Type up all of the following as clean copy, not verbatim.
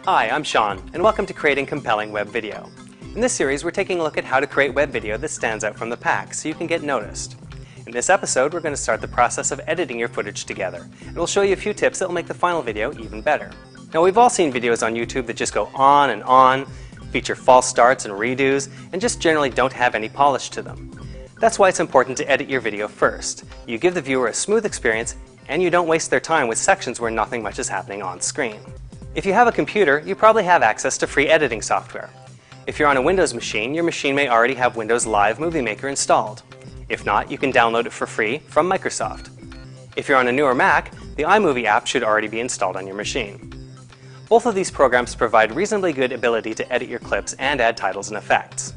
Hi, I'm Sean, and welcome to Creating Compelling Web Video. In this series, we're taking a look at how to create web video that stands out from the pack so you can get noticed. In this episode, we're going to start the process of editing your footage together, and we'll show you a few tips that will make the final video even better. Now, we've all seen videos on YouTube that just go on and on, feature false starts and redos, and just generally don't have any polish to them. That's why it's important to edit your video first. You give the viewer a smooth experience, and you don't waste their time with sections where nothing much is happening on screen. If you have a computer, you probably have access to free editing software. If you're on a Windows machine, your machine may already have Windows Live Movie Maker installed. If not, you can download it for free from Microsoft. If you're on a newer Mac, the iMovie app should already be installed on your machine. Both of these programs provide reasonably good ability to edit your clips and add titles and effects.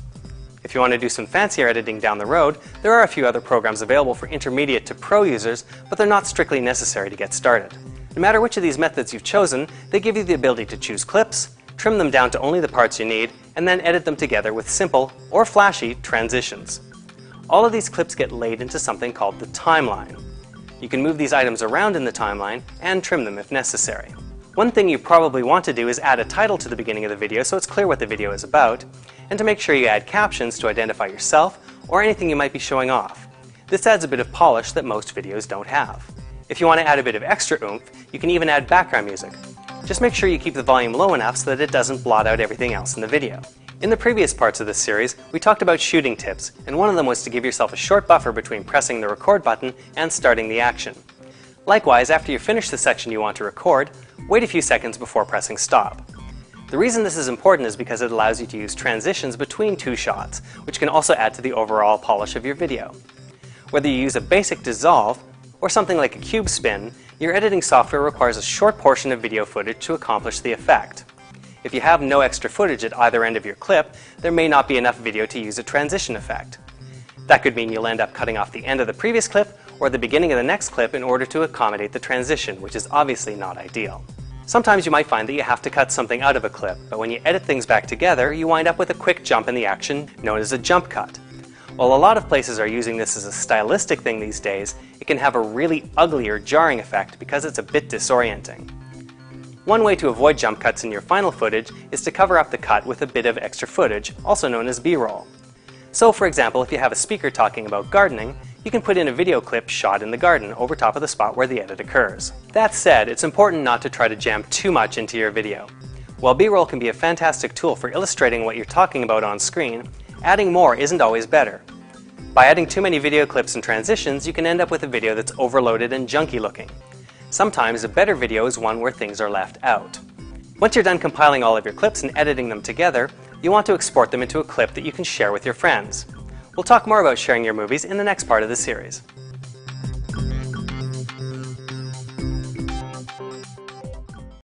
If you want to do some fancier editing down the road, there are a few other programs available for intermediate to pro users, but they're not strictly necessary to get started. No matter which of these methods you've chosen, they give you the ability to choose clips, trim them down to only the parts you need, and then edit them together with simple, or flashy, transitions. All of these clips get laid into something called the timeline. You can move these items around in the timeline and trim them if necessary. One thing you probably want to do is add a title to the beginning of the video so it's clear what the video is about, and to make sure you add captions to identify yourself or anything you might be showing off. This adds a bit of polish that most videos don't have. If you want to add a bit of extra oomph, you can even add background music. Just make sure you keep the volume low enough so that it doesn't blot out everything else in the video. In the previous parts of this series, we talked about shooting tips, and one of them was to give yourself a short buffer between pressing the record button and starting the action. Likewise, after you finish the section you want to record, wait a few seconds before pressing stop. The reason this is important is because it allows you to use transitions between two shots, which can also add to the overall polish of your video. Whether you use a basic dissolve or something like a cube spin, your editing software requires a short portion of video footage to accomplish the effect. If you have no extra footage at either end of your clip, there may not be enough video to use a transition effect. That could mean you'll end up cutting off the end of the previous clip or the beginning of the next clip in order to accommodate the transition, which is obviously not ideal. Sometimes you might find that you have to cut something out of a clip, but when you edit things back together, you wind up with a quick jump in the action known as a jump cut. While a lot of places are using this as a stylistic thing these days, it can have a really ugly or jarring effect because it's a bit disorienting. One way to avoid jump cuts in your final footage is to cover up the cut with a bit of extra footage, also known as B-roll. So, for example, if you have a speaker talking about gardening, you can put in a video clip shot in the garden over top of the spot where the edit occurs. That said, it's important not to try to jam too much into your video. While B-roll can be a fantastic tool for illustrating what you're talking about on screen, adding more isn't always better. By adding too many video clips and transitions, you can end up with a video that's overloaded and junky looking. Sometimes a better video is one where things are left out. Once you're done compiling all of your clips and editing them together, you want to export them into a clip that you can share with your friends. We'll talk more about sharing your movies in the next part of the series.